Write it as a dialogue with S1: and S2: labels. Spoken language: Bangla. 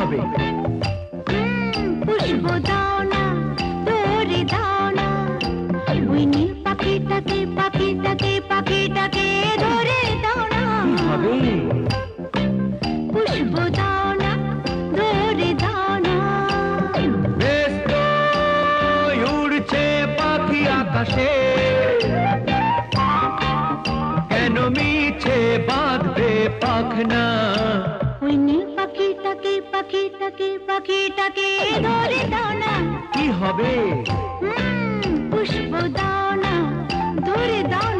S1: হবে?
S2: পুষ্প দাও না, ধরে দাও না, ওই নীল পাখিটাকে পাখিটাকে পাখিটাকে ধরে দাও না।
S1: কি হবে?
S2: পুষ্প দাও না, ধরে দাও না।
S1: বেশ তো উড়ছে পাখি আকাশে, কেন মিছে বাঁধবে পাখনা?
S2: ওই নীল পাখিটাকে পাখিটাকে পাখিটাকে ধরে দাও না।
S1: কি হবে?
S2: পুষ্প দাও না, ধরে দাও না।